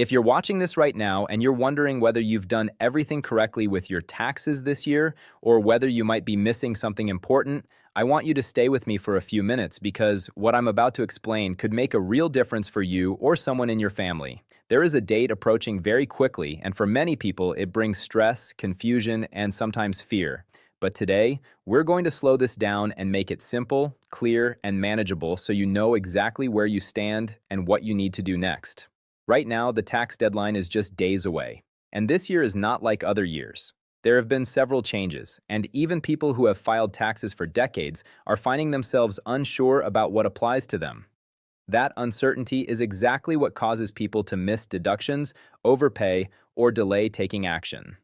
If you're watching this right now and you're wondering whether you've done everything correctly with your taxes this year or whether you might be missing something important, I want you to stay with me for a few minutes because what I'm about to explain could make a real difference for you or someone in your family. There is a date approaching very quickly, and for many people, it brings stress, confusion, and sometimes fear. But today, we're going to slow this down and make it simple, clear, and manageable so you know exactly where you stand and what you need to do next. Right now, the tax deadline is just days away, and this year is not like other years. There have been several changes, and even people who have filed taxes for decades are finding themselves unsure about what applies to them. That uncertainty is exactly what causes people to miss deductions, overpay, or delay taking action.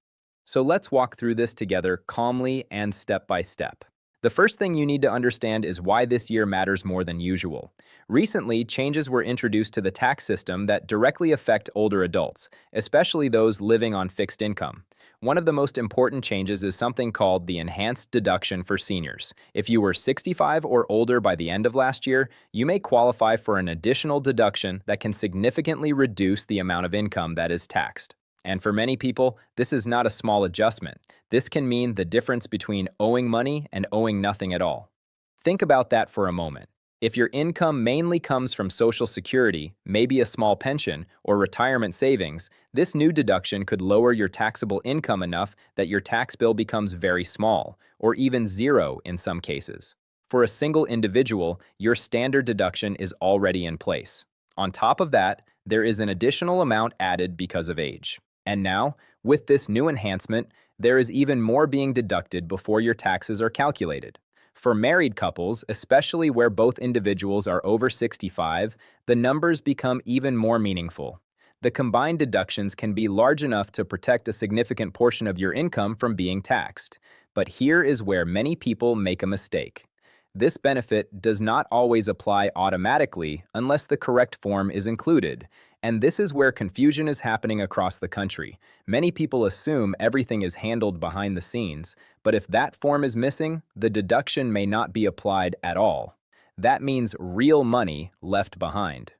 So let's walk through this together calmly and step by step. The first thing you need to understand is why this year matters more than usual. Recently, changes were introduced to the tax system that directly affect older adults, especially those living on fixed income. One of the most important changes is something called the enhanced deduction for seniors. If you were 65 or older by the end of last year, you may qualify for an additional deduction that can significantly reduce the amount of income that is taxed. And for many people, this is not a small adjustment. This can mean the difference between owing money and owing nothing at all. Think about that for a moment. If your income mainly comes from Social Security, maybe a small pension, or retirement savings, this new deduction could lower your taxable income enough that your tax bill becomes very small, or even zero in some cases. For a single individual, your standard deduction is already in place. On top of that, there is an additional amount added because of age. And now, with this new enhancement, there is even more being deducted before your taxes are calculated. For married couples, especially where both individuals are over 65, the numbers become even more meaningful. The combined deductions can be large enough to protect a significant portion of your income from being taxed. But here is where many people make a mistake. This benefit does not always apply automatically unless the correct form is included. And this is where confusion is happening across the country. Many people assume everything is handled behind the scenes, but if that form is missing, the deduction may not be applied at all. That means real money left behind.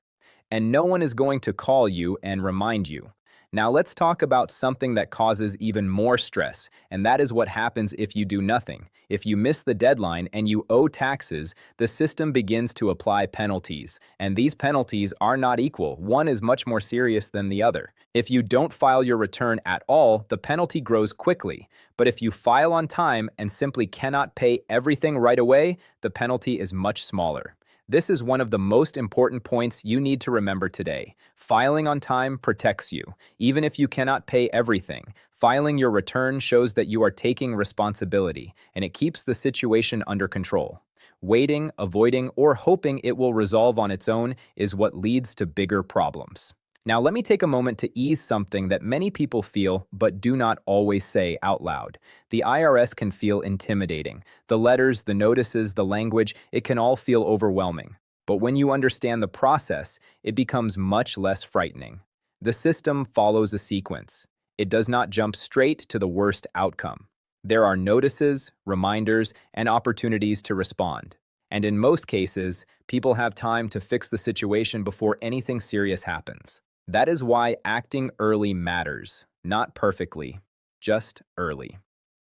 And no one is going to call you and remind you. Now let's talk about something that causes even more stress, and that is what happens if you do nothing. If you miss the deadline and you owe taxes, the system begins to apply penalties, and these penalties are not equal. One is much more serious than the other. If you don't file your return at all, the penalty grows quickly, but if you file on time and simply cannot pay everything right away, the penalty is much smaller. This is one of the most important points you need to remember today. Filing on time protects you. Even if you cannot pay everything, filing your return shows that you are taking responsibility, and it keeps the situation under control. Waiting, avoiding, or hoping it will resolve on its own is what leads to bigger problems. Now, let me take a moment to ease something that many people feel but do not always say out loud. The IRS can feel intimidating. The letters, the notices, the language, it can all feel overwhelming. But when you understand the process, it becomes much less frightening. The system follows a sequence. It does not jump straight to the worst outcome. There are notices, reminders, and opportunities to respond. And in most cases, people have time to fix the situation before anything serious happens. That is why acting early matters, not perfectly, just early.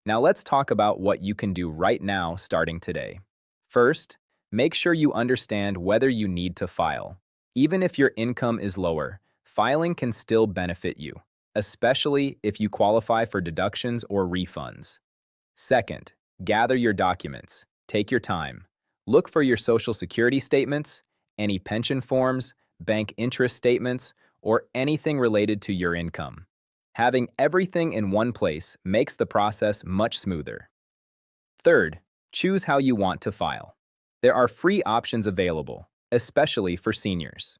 Now let's talk about what you can do right now starting today. First, make sure you understand whether you need to file. Even if your income is lower, filing can still benefit you, especially if you qualify for deductions or refunds. Second, gather your documents. Take your time. Look for your Social Security statements, any pension forms, bank interest statements, or anything related to your income. Having everything in one place makes the process much smoother. Third, choose how you want to file. There are free options available, especially for seniors.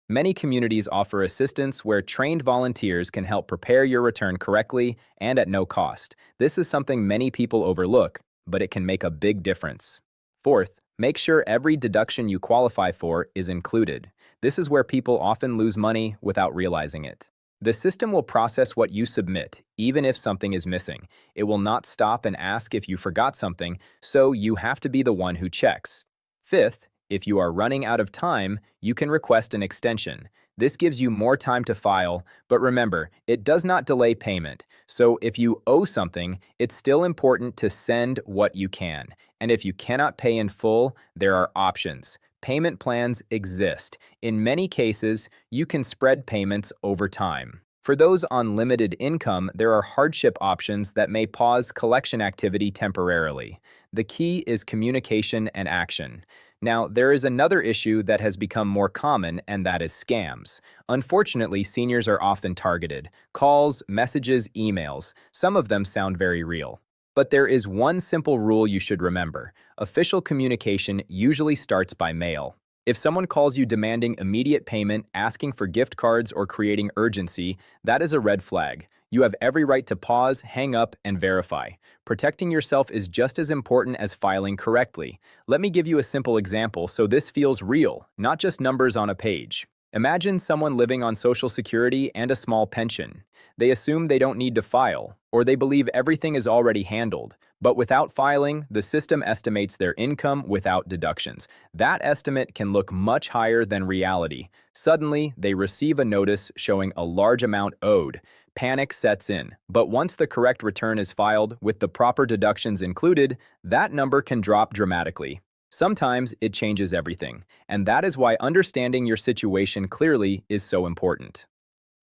Many communities offer assistance where trained volunteers can help prepare your return correctly and at no cost. This is something many people overlook, but it can make a big difference. Fourth, make sure every deduction you qualify for is included. This is where people often lose money without realizing it. The system will process what you submit, even if something is missing. It will not stop and ask if you forgot something, so you have to be the one who checks. Fifth, if you are running out of time, you can request an extension. This gives you more time to file, but remember, it does not delay payment. So if you owe something, it's still important to send what you can. And if you cannot pay in full, there are options. Payment plans exist. In many cases, you can spread payments over time. For those on limited income, there are hardship options that may pause collection activity temporarily. The key is communication and action. Now, there is another issue that has become more common, and that is scams. Unfortunately, seniors are often targeted. Calls, messages, emails, some of them sound very real. But there is one simple rule you should remember. Official communication usually starts by mail. If someone calls you demanding immediate payment, asking for gift cards, or creating urgency, that is a red flag. You have every right to pause, hang up, and verify. Protecting yourself is just as important as filing correctly. Let me give you a simple example so this feels real, not just numbers on a page. Imagine someone living on Social Security and a small pension. They assume they don't need to file, or they believe everything is already handled. But without filing, the system estimates their income without deductions. That estimate can look much higher than reality. Suddenly, they receive a notice showing a large amount owed. Panic sets in, but once the correct return is filed with the proper deductions included, that number can drop dramatically. Sometimes it changes everything, and that is why understanding your situation clearly is so important.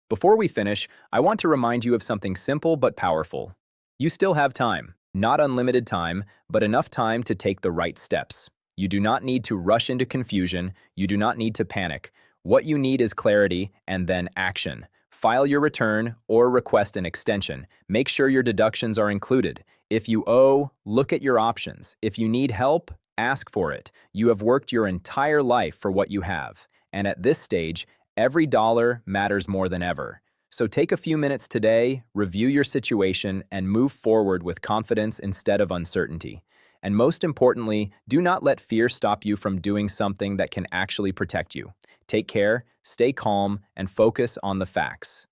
Before we finish, I want to remind you of something simple but powerful. You still have time, not unlimited time, but enough time to take the right steps. You do not need to rush into confusion, you do not need to panic. What you need is clarity and then action. File your return or request an extension. Make sure your deductions are included. If you owe, look at your options. If you need help, ask for it. You have worked your entire life for what you have. And at this stage, every dollar matters more than ever. So take a few minutes today, review your situation, and move forward with confidence instead of uncertainty. And most importantly, do not let fear stop you from doing something that can actually protect you. Take care, stay calm, and focus on the facts.